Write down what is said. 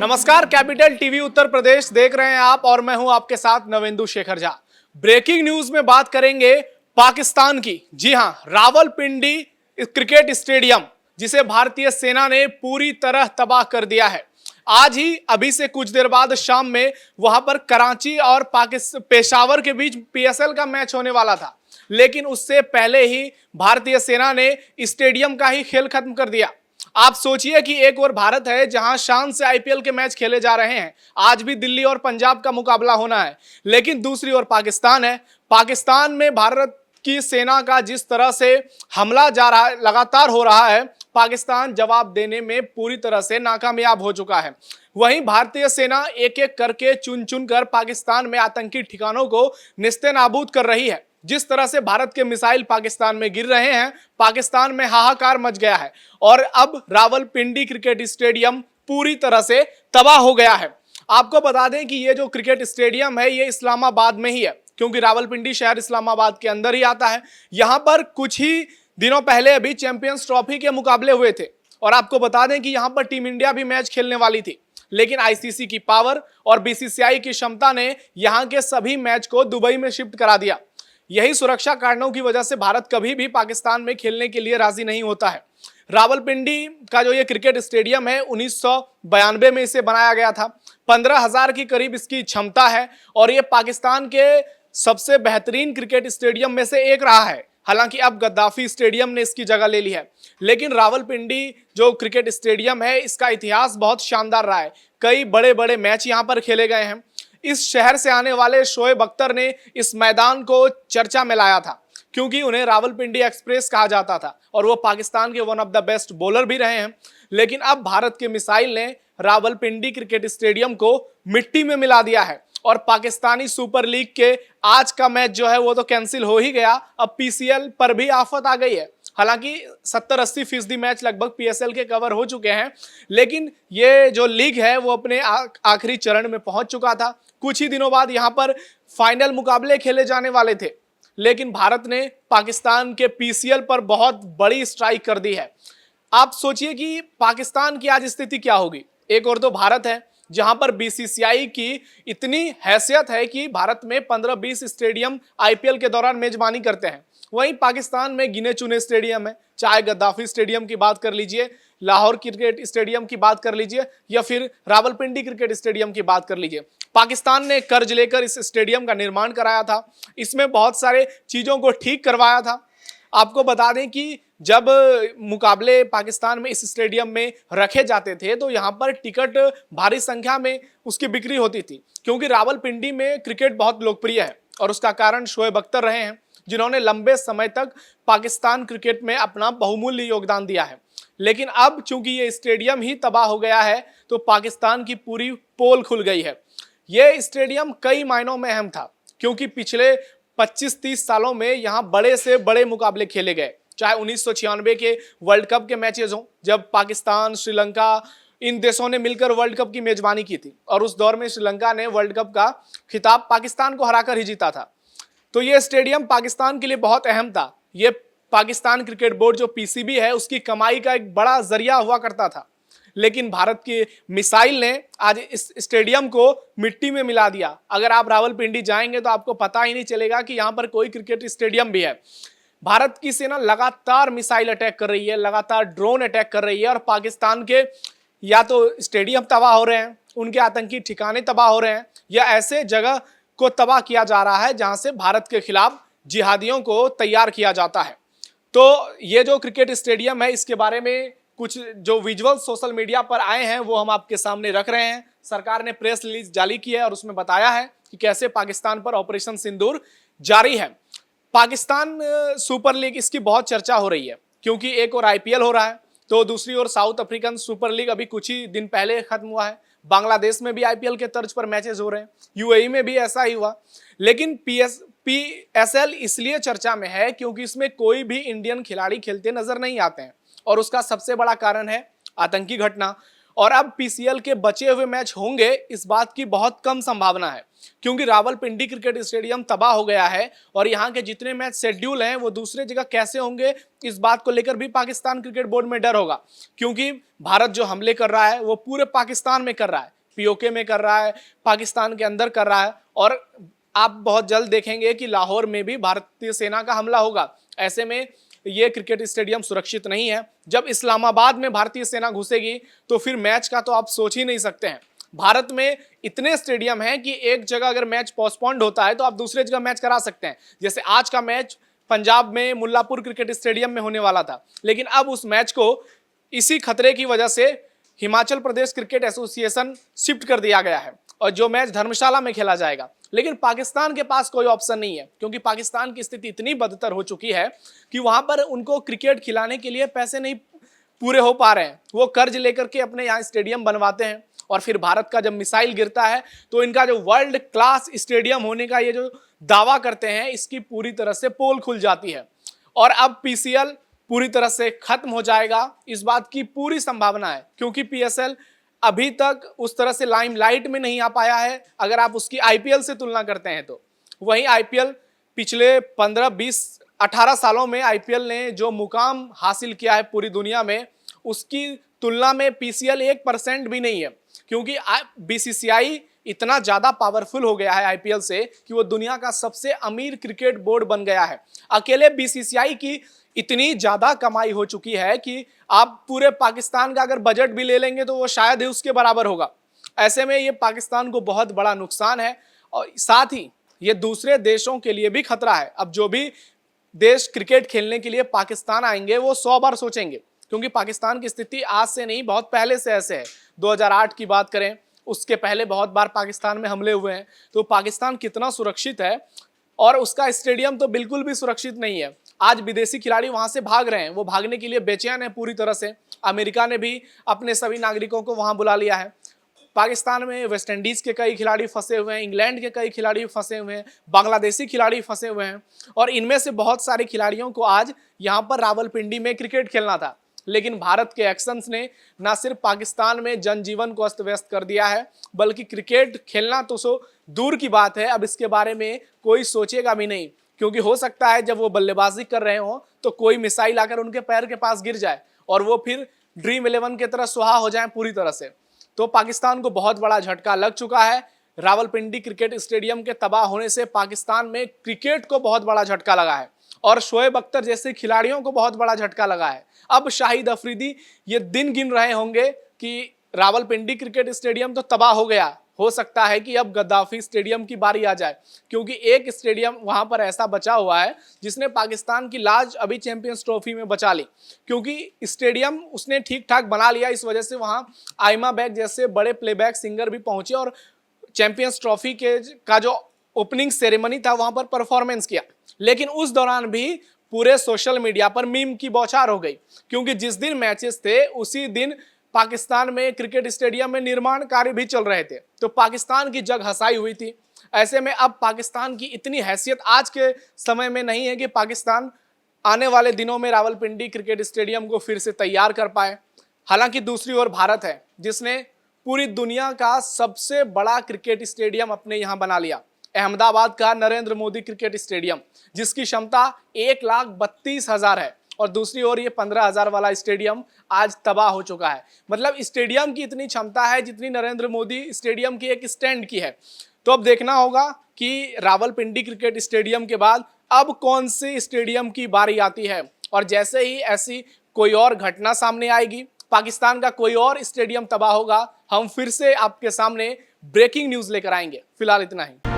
नमस्कार, capital TV Uttar Pradesh देख रहे हैं आप और मैं हूं आपके साथ नवेंदु शेखर झा। ब्रेकिंग न्यूज में बात करेंगे पाकिस्तान की। जी हां, रावलपिंडी क्रिकेट स्टेडियम जिसे भारतीय सेना ने पूरी तरह तबाह कर दिया है। आज ही अभी से कुछ देर बाद शाम में वहां पर कराची और पेशावर के बीच पीएसएल का मैच होने वाला था, लेकिन उससे पहले ही भारतीय सेना ने स्टेडियम का ही खेल खत्म कर दिया। आप सोचिए कि एक और भारत है जहां शान से आईपीएल के मैच खेले जा रहे हैं, आज भी दिल्ली और पंजाब का मुकाबला होना है, लेकिन दूसरी ओर पाकिस्तान है। पाकिस्तान में भारत की सेना का जिस तरह से हमला जा रहा है, लगातार हो रहा है, पाकिस्तान जवाब देने में पूरी तरह से नाकामयाब हो चुका है। वहीं भारतीय सेना एक एक करके चुन चुन कर पाकिस्तान में आतंकी ठिकानों को निस्तेनाबूद कर रही है। जिस तरह से भारत के मिसाइल पाकिस्तान में गिर रहे हैं, पाकिस्तान में हाहाकार मच गया है और अब रावलपिंडी क्रिकेट स्टेडियम पूरी तरह से तबाह हो गया है। आपको बता दें कि ये जो क्रिकेट स्टेडियम है ये इस्लामाबाद में ही है, क्योंकि रावलपिंडी शहर इस्लामाबाद के अंदर ही आता है। यहां पर कुछ ही दिनों पहले अभी चैंपियंस ट्रॉफी के मुकाबले हुए थे और आपको बता दें कि यहां पर टीम इंडिया भी मैच खेलने वाली थी, लेकिन आईसीसी की पावर और बीसीसीआई की क्षमता ने यहां के सभी मैच को दुबई में शिफ्ट करा दिया। यही सुरक्षा कारणों की वजह से भारत कभी भी पाकिस्तान में खेलने के लिए राजी नहीं होता है। रावलपिंडी का जो ये क्रिकेट स्टेडियम है 1992 में इसे बनाया गया था। 15,000 के करीब इसकी क्षमता है और ये पाकिस्तान के सबसे बेहतरीन क्रिकेट स्टेडियम में से एक रहा है। हालांकि अब गद्दाफी स्टेडियम ने इसकी जगह ले ली है, लेकिन रावलपिंडी जो क्रिकेट स्टेडियम है इसका इतिहास बहुत शानदार रहा है। कई बड़े बड़े मैच यहाँ पर खेले गए हैं। इस शहर से आने वाले शोएब अख्तर ने इस मैदान को चर्चा में लाया था, क्योंकि उन्हें रावलपिंडी एक्सप्रेस कहा जाता था और वो पाकिस्तान के one of the best bowler भी रहे हैं। लेकिन अब भारत के मिसाइल ने रावलपिंडी क्रिकेट स्टेडियम को मिट्टी में मिला दिया है और पाकिस्तानी सुपर लीग के आज का मैच जो है वो तो कैंसिल हो ही गया, अब पीसीएल पर भी आफत आ गई है। हालांकि 70-80% मैच लगभग पीएसएल के कवर हो चुके हैं, लेकिन ये जो लीग है वो अपने आखिरी चरण में पहुंच चुका था। कुछ ही दिनों बाद यहां पर फाइनल मुकाबले खेले जाने वाले थे, लेकिन भारत ने पाकिस्तान के पीसीएल पर बहुत बड़ी स्ट्राइक कर दी है। आप सोचिए कि पाकिस्तान की आज स्थिति क्या होगी। एक और तो भारत है जहां पर बीसीसीआई की इतनी हैसियत है कि भारत में 15-20 स्टेडियम आईपीएल के दौरान मेजबानी करते हैं। वहीं पाकिस्तान में गिने चुने स्टेडियम है, चाहे गद्दाफी स्टेडियम की बात कर लीजिए, लाहौर क्रिकेट स्टेडियम की बात कर लीजिए या फिर रावलपिंडी क्रिकेट स्टेडियम की बात कर लीजिए। पाकिस्तान ने कर्ज लेकर इस स्टेडियम का निर्माण कराया था, इसमें बहुत सारे चीजों को ठीक करवाया था। आपको बता दें कि जब मुकाबले पाकिस्तान में इस स्टेडियम में रखे जाते थे तो यहाँ पर टिकट भारी संख्या में उसकी बिक्री होती थी, क्योंकि रावलपिंडी में क्रिकेट बहुत लोकप्रिय है और उसका कारण शोएब अख्तर रहे हैं, जिन्होंने लंबे समय तक पाकिस्तान क्रिकेट में अपना बहुमूल्य योगदान दिया है। लेकिन अब चूंकि ये स्टेडियम ही तबाह हो गया है तो पाकिस्तान की पूरी पोल खुल गई है। ये स्टेडियम कई मायनों में अहम था, क्योंकि पिछले 25-30 सालों में यहाँ बड़े से बड़े मुकाबले खेले गए, चाहे 1996 के वर्ल्ड कप के मैचेस हों, जब पाकिस्तान, श्रीलंका, इन देशों ने मिलकर वर्ल्ड कप की मेजबानी की थी और उस दौर में श्रीलंका ने वर्ल्ड कप का खिताब पाकिस्तान को हराकर ही जीता था। तो ये स्टेडियम पाकिस्तान के लिए बहुत अहम था। ये पाकिस्तान क्रिकेट बोर्ड जो पीसीबी है उसकी कमाई का एक बड़ा जरिया हुआ करता था, लेकिन भारत के मिसाइल ने आज इस स्टेडियम को मिट्टी में मिला दिया। अगर आप रावलपिंडी जाएंगे तो आपको पता ही नहीं चलेगा कि यहाँ पर कोई क्रिकेट स्टेडियम भी है। भारत की सेना लगातार मिसाइल अटैक कर रही है, लगातार ड्रोन अटैक कर रही है और पाकिस्तान के या तो स्टेडियम तबाह हो रहे हैं, उनके आतंकी ठिकाने तबाह हो रहे हैं, या ऐसे जगह को तबाह किया जा रहा है जहां से भारत के खिलाफ जिहादियों को तैयार किया जाता है। तो ये जो क्रिकेट स्टेडियम है इसके बारे में कुछ जो विजुअल सोशल मीडिया पर आए हैं वो हम आपके सामने रख रहे हैं। सरकार ने प्रेस रिलीज जारी की है और उसमें बताया है कि कैसे पाकिस्तान पर ऑपरेशन सिंदूर जारी है। पाकिस्तान सुपर लीग इसकी बहुत चर्चा हो रही है, क्योंकि एक और आईपीएल हो रहा है तो दूसरी ओर साउथ अफ्रीकन सुपर लीग अभी कुछ ही दिन पहले खत्म हुआ है। बांग्लादेश में भी आईपीएल के तर्ज पर मैचेस हो रहे हैं, यूएई में भी ऐसा ही हुआ। लेकिन पीएसएल इसलिए चर्चा में है क्योंकि इसमें कोई भी इंडियन खिलाड़ी खेलते नजर नहीं आते हैं और उसका सबसे बड़ा कारण है आतंकी घटना। और अब पीसीएल के बचे हुए मैच होंगे इस बात की बहुत कम संभावना है, क्योंकि रावलपिंडी क्रिकेट स्टेडियम तबाह हो गया है और यहाँ के जितने मैच शेड्यूल हैं वो दूसरे जगह कैसे होंगे इस बात को लेकर भी पाकिस्तान क्रिकेट बोर्ड में डर होगा, क्योंकि भारत जो हमले कर रहा है वो पूरे पाकिस्तान में कर रहा है, पीओके में कर रहा है, पाकिस्तान के अंदर कर रहा है। और आप बहुत जल्द देखेंगे कि लाहौर में भी भारतीय सेना का हमला होगा। ऐसे में ये क्रिकेट स्टेडियम सुरक्षित नहीं है। जब इस्लामाबाद में भारतीय सेना घुसेगी तो फिर मैच का तो आप सोच ही नहीं सकते हैं। भारत में इतने स्टेडियम हैं कि एक जगह अगर मैच पोस्टपोन्ड होता है तो आप दूसरे जगह मैच करा सकते हैं। जैसे आज का मैच पंजाब में मुल्लापुर क्रिकेट स्टेडियम में होने वाला था, लेकिन अब उस मैच को इसी खतरे की वजह से Himachal Pradesh cricket association shift कर दिया गया है और जो मैच धर्मशाला में खेला जाएगा। लेकिन पाकिस्तान के पास कोई ऑप्शन नहीं है, क्योंकि पाकिस्तान की स्थिति इतनी बदतर हो चुकी है कि वहां पर उनको क्रिकेट खिलाने के लिए पैसे नहीं पूरे हो पा रहे हैं। वो कर्ज लेकर के अपने यहाँ स्टेडियम बनवाते हैं और फिर भारत का जब मिसाइल गिरता है तो इनका जो वर्ल्ड क्लास स्टेडियम होने का ये जो दावा करते हैं इसकी पूरी तरह से पोल खुल जाती है। और अब पीसीएल पूरी तरह से खत्म हो जाएगा इस बात की पूरी संभावना है, क्योंकि पीएसएल अभी तक उस तरह से लाइमलाइट में नहीं आ पाया है अगर आप उसकी आईपीएल से तुलना करते हैं तो। वहीं आईपीएल पिछले 15, 20, 18 सालों में आईपीएल ने जो मुकाम हासिल किया है पूरी दुनिया में उसकी तुलना में पीसीएल 1% भी नहीं है, क्योंकि बीसीसीआई इतना ज्यादा पावरफुल हो गया है आईपीएल से कि वो दुनिया का सबसे अमीर क्रिकेट बोर्ड बन गया है। अकेले बीसीसीआई की इतनी ज्यादा कमाई हो चुकी है कि आप पूरे पाकिस्तान का अगर बजट भी ले लेंगे तो वो शायद ही उसके बराबर होगा। ऐसे में ये पाकिस्तान को बहुत बड़ा नुकसान है और साथ ही ये दूसरे देशों के लिए भी खतरा है। अब जो भी देश क्रिकेट खेलने के लिए पाकिस्तान आएंगे वो 100 बार सोचेंगे, क्योंकि पाकिस्तान की स्थिति आज से नहीं बहुत पहले से ऐसे है। 2008 की बात करें, उसके पहले बहुत बार पाकिस्तान में हमले हुए हैं। तो पाकिस्तान कितना सुरक्षित है और उसका स्टेडियम तो बिल्कुल भी सुरक्षित नहीं है। आज विदेशी खिलाड़ी वहां से भाग रहे हैं, वो भागने के लिए बेचैन है पूरी तरह से। अमेरिका ने भी अपने सभी नागरिकों को वहां बुला लिया है। पाकिस्तान में वेस्ट इंडीज के कई खिलाड़ी फंसे हुए हैं, इंग्लैंड के कई खिलाड़ी फंसे हुए हैं, बांग्लादेशी खिलाड़ी फंसे हुए हैं और इनमें से बहुत सारे खिलाड़ियों को आज यहाँ पर रावलपिंडी में क्रिकेट खेलना था। लेकिन भारत के एक्शंस ने न सिर्फ पाकिस्तान में जनजीवन को अस्त व्यस्त कर दिया है, बल्कि क्रिकेट खेलना तो सो दूर की बात है, अब इसके बारे में कोई सोचेगा भी नहीं, क्योंकि हो सकता है जब वो बल्लेबाजी कर रहे हो तो कोई मिसाइल आकर उनके पैर के पास गिर जाए और वो फिर ड्रीम 11 की तरह सुहा हो जाए पूरी तरह से। तो पाकिस्तान को बहुत बड़ा झटका लग चुका है। रावलपिंडी क्रिकेट स्टेडियम के तबाह होने से पाकिस्तान में क्रिकेट को बहुत बड़ा झटका लगा है और शोएब अख्तर जैसे खिलाड़ियों को बहुत बड़ा झटका लगा है। अब शाहिद अफरीदी ये दिन गिन रहे होंगे कि रावलपिंडी क्रिकेट स्टेडियम तो तबाह हो गया, हो सकता है कि अब गद्दाफी स्टेडियम की बारी आ जाए, क्योंकि एक स्टेडियम वहां पर ऐसा बचा हुआ है जिसने पाकिस्तान की लाज अभी चैंपियंस ट्रॉफी में बचा ली, क्योंकि स्टेडियम उसने ठीक ठाक बना लिया। इस वजह से वहां आइमा बैग जैसे बड़े प्लेबैक सिंगर भी पहुंचे और चैंपियंस ट्रॉफी के का जो ओपनिंग सेरेमनी था वहां पर परफॉर्मेंस किया। लेकिन उस दौरान भी पूरे सोशल मीडिया पर मीम की बौछार हो गई, क्योंकि जिस दिन मैचेस थे उसी दिन पाकिस्तान में क्रिकेट स्टेडियम में निर्माण कार्य भी चल रहे थे, तो पाकिस्तान की जग हंसाई हुई थी। ऐसे में अब पाकिस्तान की इतनी हैसियत आज के समय में नहीं है कि पाकिस्तान आने वाले दिनों में रावलपिंडी क्रिकेट स्टेडियम को फिर से तैयार कर पाए। हालांकि दूसरी ओर भारत है जिसने पूरी दुनिया का सबसे बड़ा क्रिकेट स्टेडियम अपने यहाँ बना लिया, अहमदाबाद का नरेंद्र मोदी क्रिकेट स्टेडियम, जिसकी क्षमता 1,32,000 है और दूसरी ओर ये 15,000 वाला स्टेडियम आज तबाह हो चुका है। मतलब स्टेडियम की इतनी क्षमता है जितनी नरेंद्र मोदी स्टेडियम की एक स्टैंड की है। तो अब देखना होगा कि रावलपिंडी क्रिकेट स्टेडियम के बाद अब कौन से स्टेडियम की बारी आती है, और जैसे ही ऐसी कोई और घटना सामने आएगी, पाकिस्तान का कोई और स्टेडियम तबाह होगा, हम फिर से आपके सामने ब्रेकिंग न्यूज लेकर आएंगे। फिलहाल इतना ही।